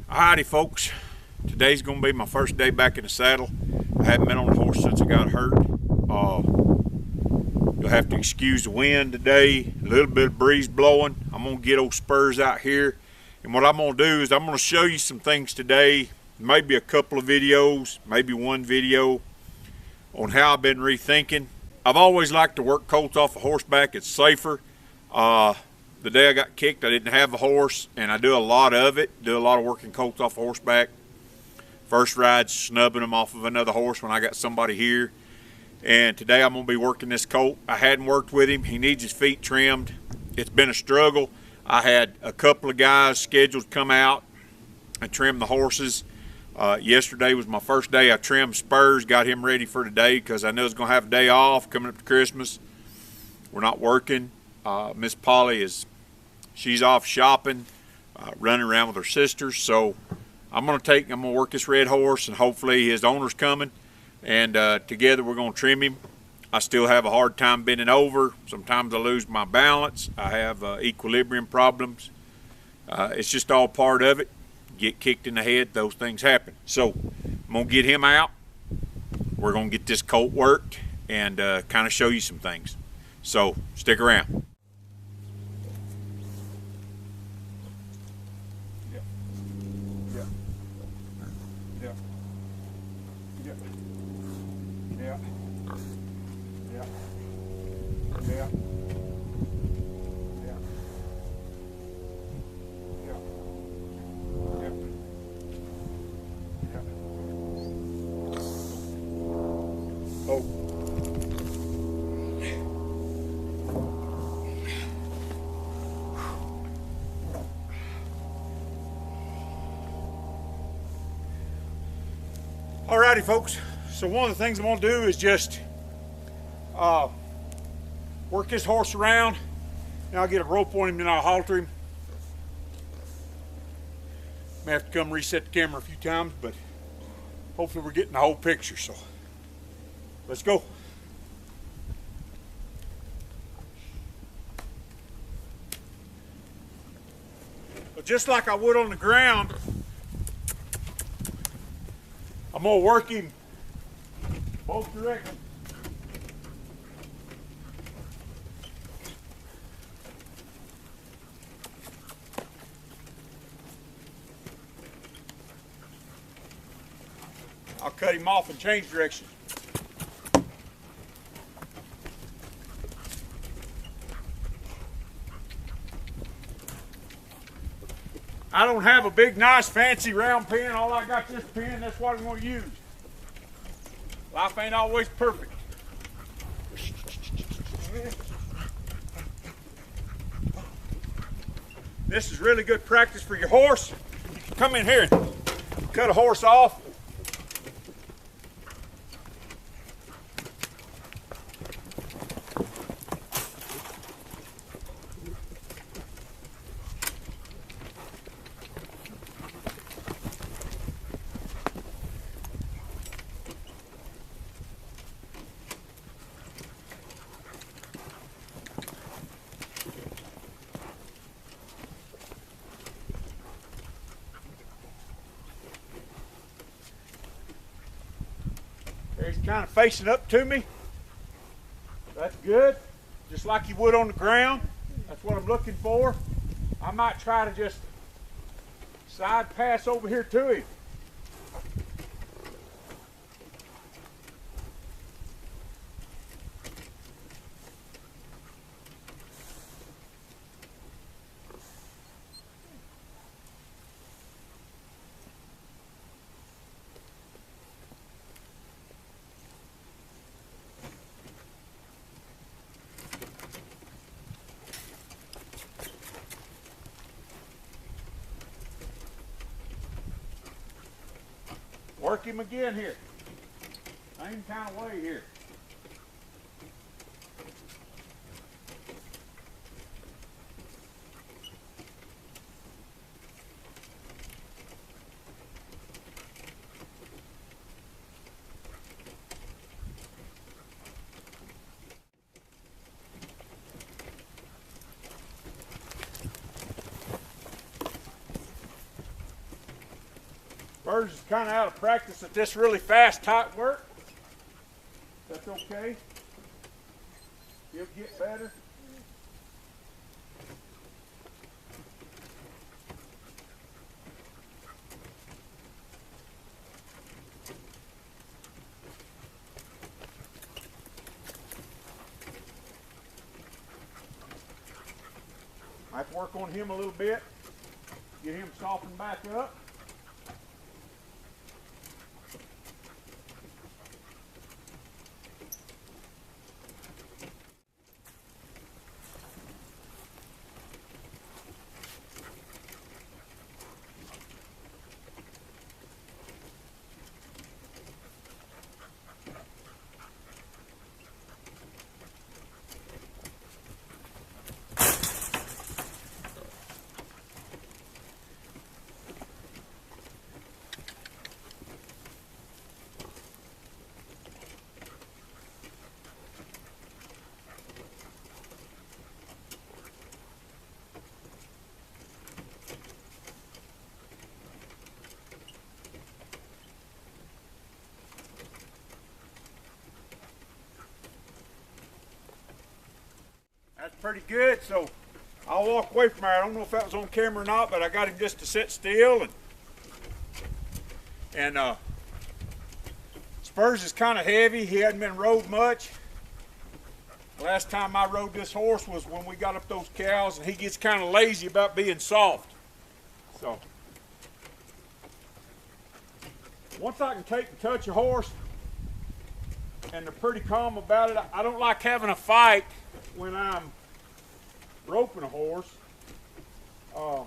Alrighty folks, today's going to be my first day back in the saddle. I haven't been on the horse since I got hurt. You'll have to excuse the wind today, a little bit of breeze blowing. I'm going to get those spurs out here, and what I'm going to do is I'm going to show you some things today, maybe a couple of videos, maybe one video on how I've been rethinking. I've always liked to work colts off a horseback. It's safer. The day I got kicked, I didn't have a horse, and I do a lot of it, do a lot of working colts off horseback. First ride, snubbing them off of another horse when I got somebody here. And today I'm going to be working this colt. I hadn't worked with him. He needs his feet trimmed. It's been a struggle. I had a couple of guys scheduled to come out and trim the horses. Yesterday was my first day. I trimmed spurs, got him ready for today because I know he's going to have a day off coming up to Christmas. We're not working. Miss Polly she's off shopping, running around with her sisters. So I'm gonna work this red horse, and hopefully his owner's coming, and together we're gonna trim him. I still have a hard time bending over. Sometimes I lose my balance. I have equilibrium problems. It's just all part of it. Get kicked in the head, those things happen. So I'm gonna get him out. We're gonna get this colt worked and kind of show you some things. So stick around. Alrighty folks, so one of the things I'm going to do is just work this horse around, and I'll get a rope on him, then I'll halter him. May have to come reset the camera a few times, but hopefully we're getting the whole picture, so let's go. But just like I would on the ground, I'm going to work him both directions. I'll cut him off and change direction. I don't have a big, nice, fancy round pen. All I got this pen, that's what I'm going to use. Life ain't always perfect. This is really good practice for your horse. You can come in here and cut a horse off. He's kind of facing up to me. That's good. Just like you would on the ground. That's what I'm looking for. I might try to just side pass over here to him. Work him again here. Same kind of way here. Spurs is kind of out of practice at this really fast, tight work. That's okay. He'll get better. I have to work on him a little bit, get him softened back up. That's pretty good, so I'll walk away from there. I don't know if that was on camera or not, but I got him just to sit still. And Spurs is kind of heavy. He hadn't been rode much. Last time I rode this horse was when we got up those cows, and he gets kind of lazy about being soft. So once I can take and touch a horse, and they're pretty calm about it, I don't like having a fight when I'm roping a horse. And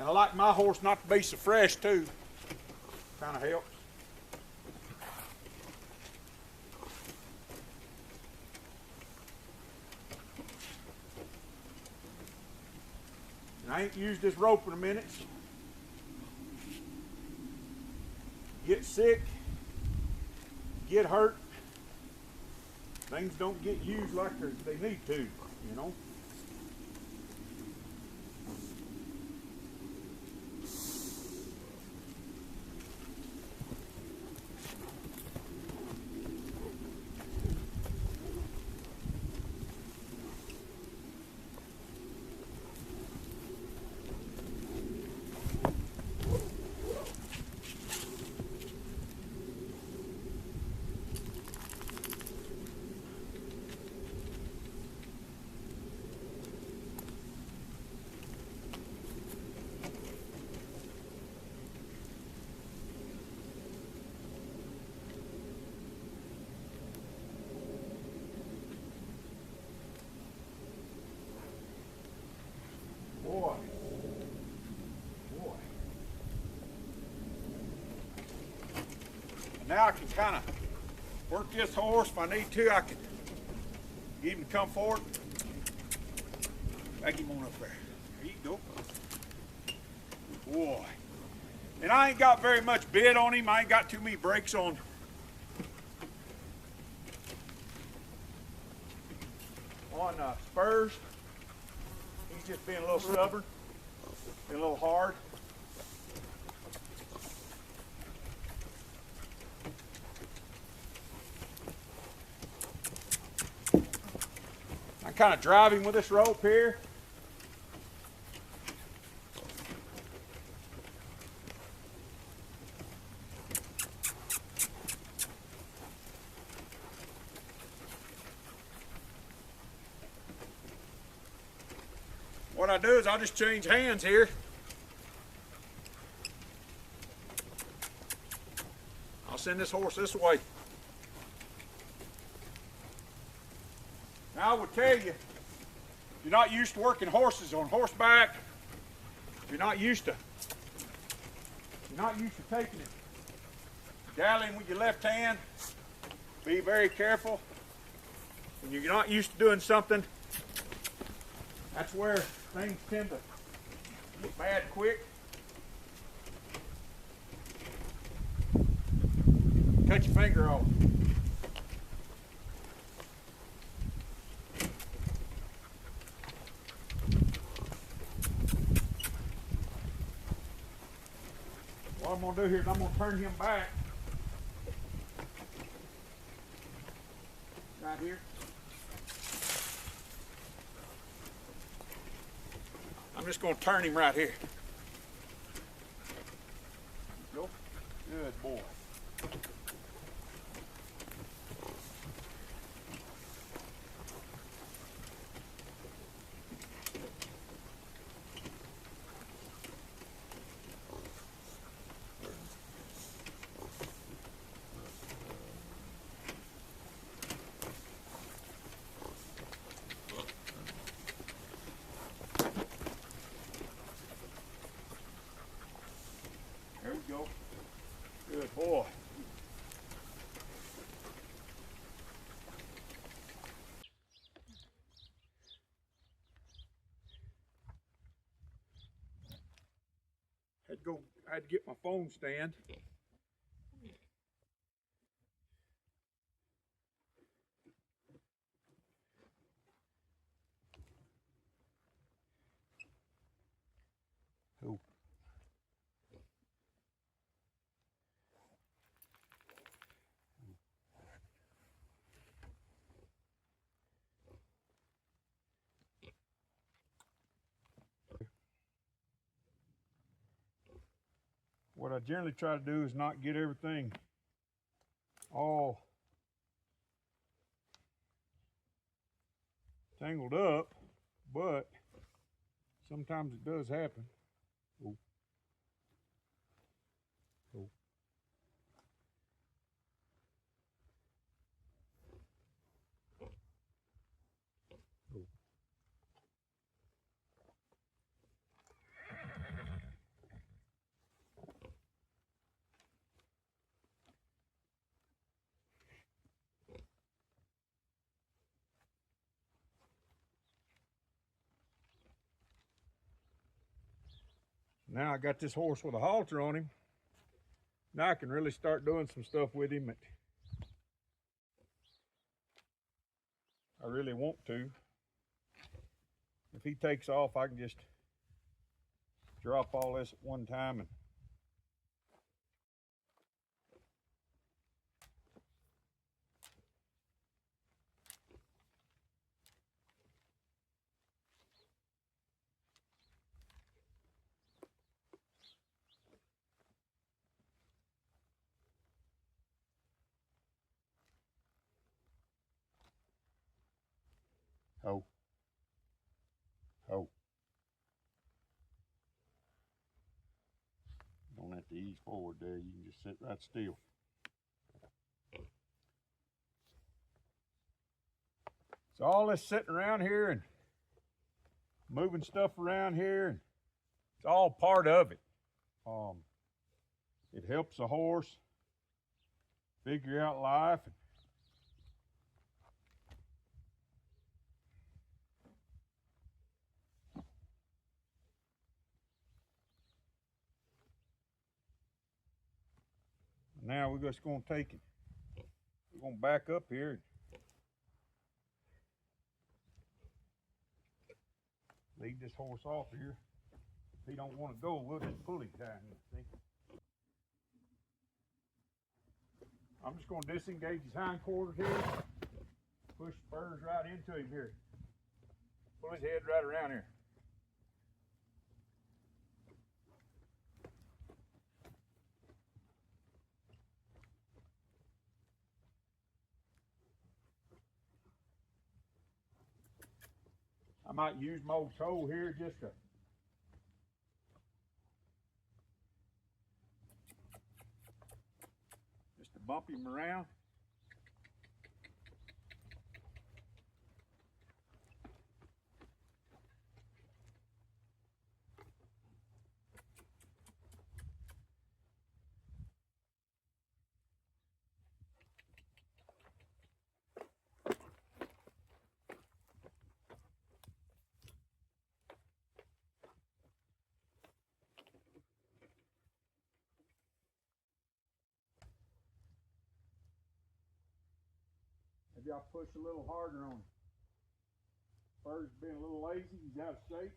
I like my horse not to be so fresh too. Kind of helps. And I ain't used this rope in a minute. Get sick, get hurt, things don't get used like they need to, you know. Boy. And now I can kind of work this horse if I need to. I can get him to come forward. Back him on up there. There you go. Boy. And I ain't got very much bit on him. I ain't got too many brakes on Spurs. He's just being a little stubborn, being a little hard. I kind of drive him with this rope here. What I do is I'll just change hands here. I'll send this horse this way. Now I would tell you, If you're not used to working horses on horseback, if you're not used to taking it, dallying with your left hand, be very careful. When you're not used to doing something, that's where things tend to get bad quick. Cut your finger off. What I'm going to do here is I'm going to turn him back. Right here. I'm just going to turn him right here. Go. Good boy. There we go. Good boy. I had to get my phone stand. Oh. What I generally try to do is not get everything all tangled up, but sometimes it does happen. Oh. Oh. Oh. Now I got this horse with a halter on him. Now I can really start doing some stuff with him that I really want to. If he takes off, I can just drop all this at one time and oh. Oh. Don't have to ease forward there. You can just sit right still. So all this sitting around here and moving stuff around here, and it's all part of it. It helps a horse figure out life. Now we're just going to take it. We're going to back up here. Lead this horse off here. If he don't want to go, we'll just pull him down here, see? I'm just going to disengage his hindquarters here. Push spurs right into him here. Pull his head right around here. I might use my old toe here just to bump him around. Maybe I'll push a little harder on him. Spurs being a little lazy, he's out of shape.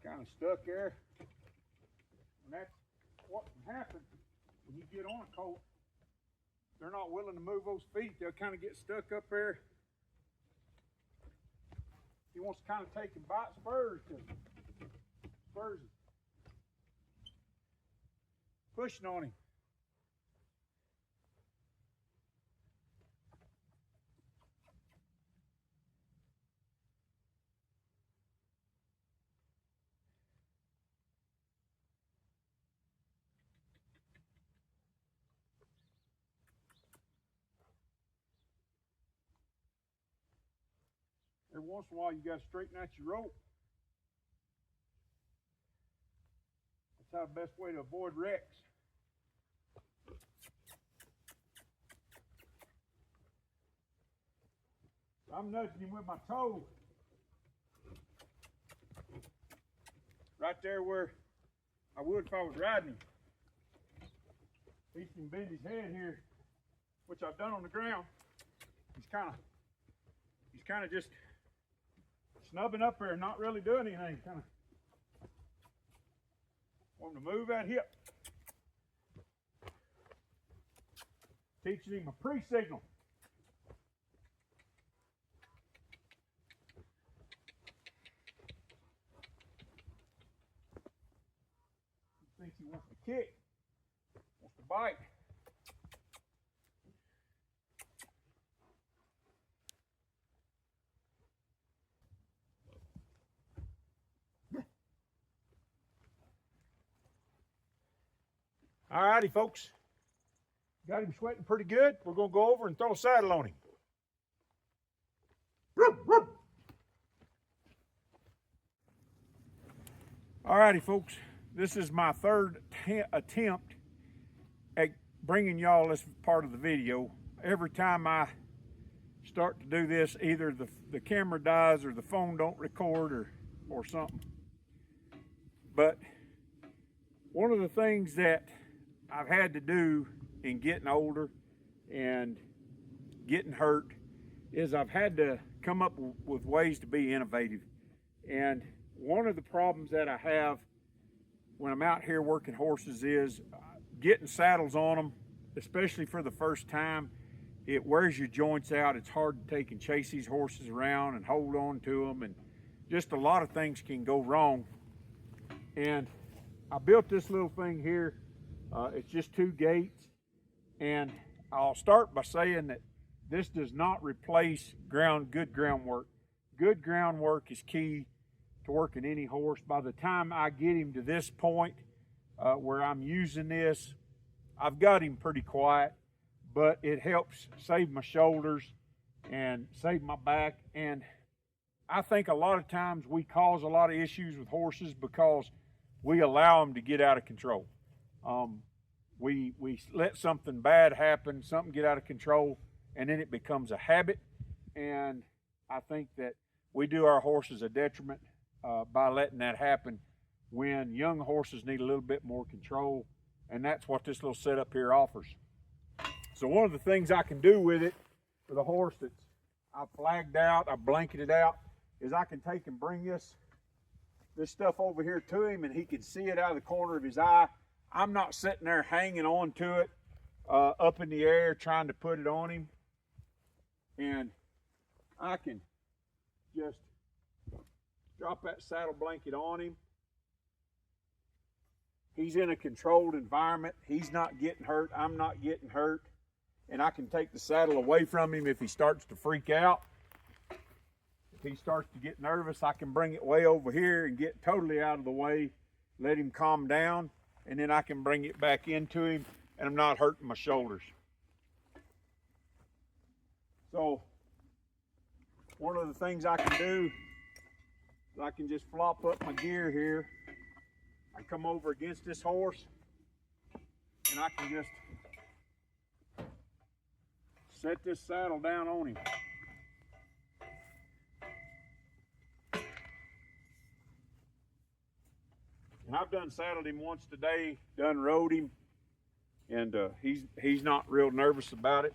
Kind of stuck there. And that's what can happen when you get on a colt. They're not willing to move those feet. They'll kind of get stuck up there. He wants to kind of take and bite spurs because spurs is pushing on him. Every once in a while, you got to straighten out your rope. That's how the best way to avoid wrecks. I'm nudging him with my toe. Right there where I would if I was riding him. He can bend his head here, which I've done on the ground. He's kind of just snubbing up there, not really doing anything. Kind of want him to move that hip. Teaching him a pre-signal. He thinks he wants to kick, wants to bite. All righty, folks. Got him sweating pretty good. We're going to go over and throw a saddle on him. All righty, folks. This is my third attempt at bringing y'all this part of the video. Every time I start to do this, either the camera dies or the phone don't record or something. But one of the things that I've had to do in getting older and getting hurt is I've had to come up with ways to be innovative. And one of the problems that I have when I'm out here working horses is getting saddles on them, especially for the first time. It wears your joints out. It's hard to take and chase these horses around and hold on to them, and just a lot of things can go wrong. And I built this little thing here. It's just 2 gates, and I'll start by saying that this does not replace good groundwork. Good groundwork is key to working any horse. By the time I get him to this point where I'm using this, I've got him pretty quiet, but it helps save my shoulders and save my back. And I think a lot of times we cause a lot of issues with horses because we allow them to get out of control. We let something bad happen, something get out of control, and then it becomes a habit. And I think that we do our horses a detriment by letting that happen when young horses need a little bit more control. And that's what this little setup here offers. So one of the things I can do with it for the horse that's I flagged out, I blanketed out, is I can take and bring this stuff over here to him and he can see it out of the corner of his eye. I'm not sitting there hanging on to it up in the air trying to put it on him. And I can just drop that saddle blanket on him. He's in a controlled environment. He's not getting hurt. I'm not getting hurt. And I can take the saddle away from him if he starts to freak out. If he starts to get nervous, I can bring it way over here and get totally out of the way, let him calm down, and then I can bring it back into him and I'm not hurting my shoulders. So one of the things I can do is I can just flop up my gear here. I come over against this horse and I can just set this saddle down on him. And I've done saddled him once today, done rode him, and he's not real nervous about it.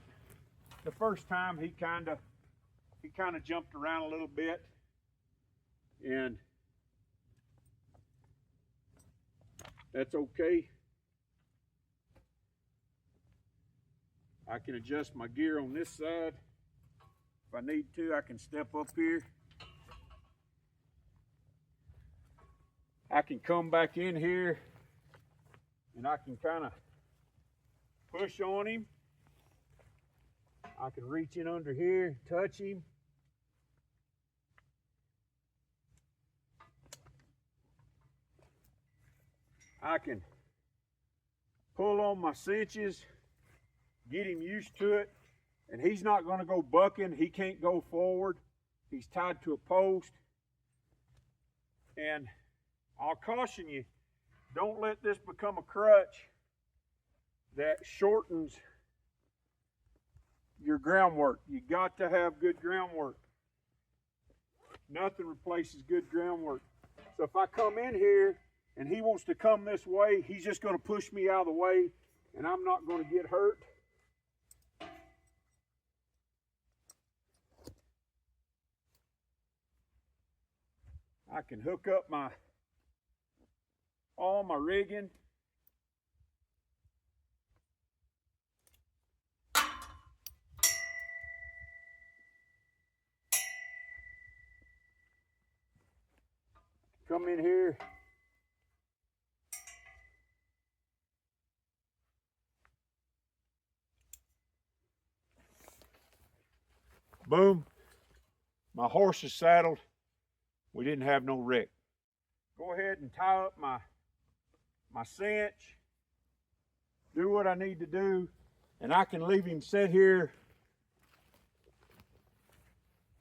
The first time he kind of jumped around a little bit, and that's okay. I can adjust my gear on this side. If I need to, I can step up here. I can come back in here and I can kind of push on him. I can reach in under here, touch him. I can pull on my cinches, get him used to it, and he's not going to go bucking. He can't go forward. He's tied to a post. And I'll caution you, don't let this become a crutch that shortens your groundwork. You got to have good groundwork. Nothing replaces good groundwork. So if I come in here and he wants to come this way, he's just going to push me out of the way and I'm not going to get hurt. I can hook up all my rigging. Come in here. Boom. My horse is saddled. We didn't have no wreck. Go ahead and tie up my cinch. Do what I need to do. And I can leave him sit here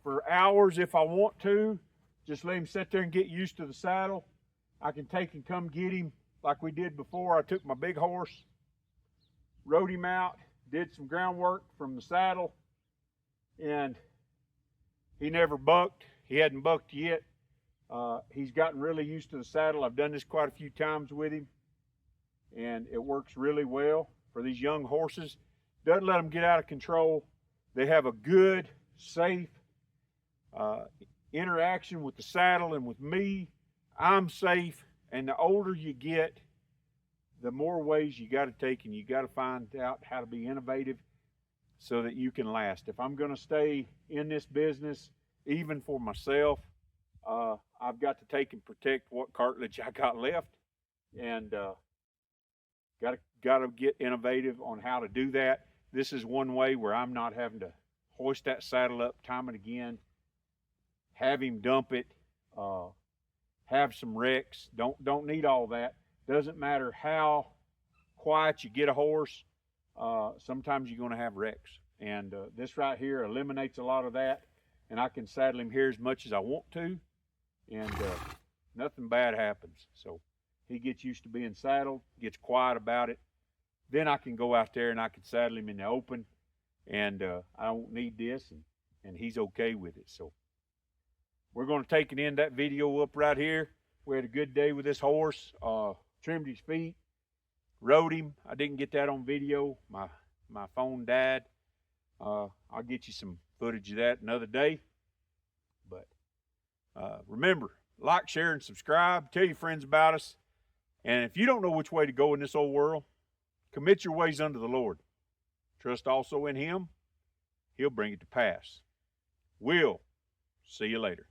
for hours if I want to. Just let him sit there and get used to the saddle. I can take and come get him like we did before. I took my big horse, rode him out, did some groundwork from the saddle, and he never bucked. He hadn't bucked yet. He's gotten really used to the saddle. I've done this quite a few times with him, and it works really well for these young horses. Doesn't let them get out of control. They have a good, safe interaction with the saddle and with me. I'm safe, and the older you get, the more ways you got to take, and you got to find out how to be innovative so that you can last. If I'm going to stay in this business, even for myself, I've got to take and protect what cartilage I got left, and got to get innovative on how to do that. This is one way where I'm not having to hoist that saddle up time and again, have him dump it, have some wrecks. Don't need all that. Doesn't matter how quiet you get a horse. Sometimes you're going to have wrecks, and this right here eliminates a lot of that. And I can saddle him here as much as I want to, and nothing bad happens. So he gets used to being saddled, gets quiet about it. Then I can go out there and I can saddle him in the open, and I don't need this, and he's okay with it. So we're going to take and end that video up right here. We had a good day with this horse. Trimmed his feet, rode him. I didn't get that on video. My phone died. I'll get you some footage of that another day. But remember, like, share, and subscribe. Tell your friends about us. And if you don't know which way to go in this old world, commit your ways unto the Lord. Trust also in Him. He'll bring it to pass. We'll see you later.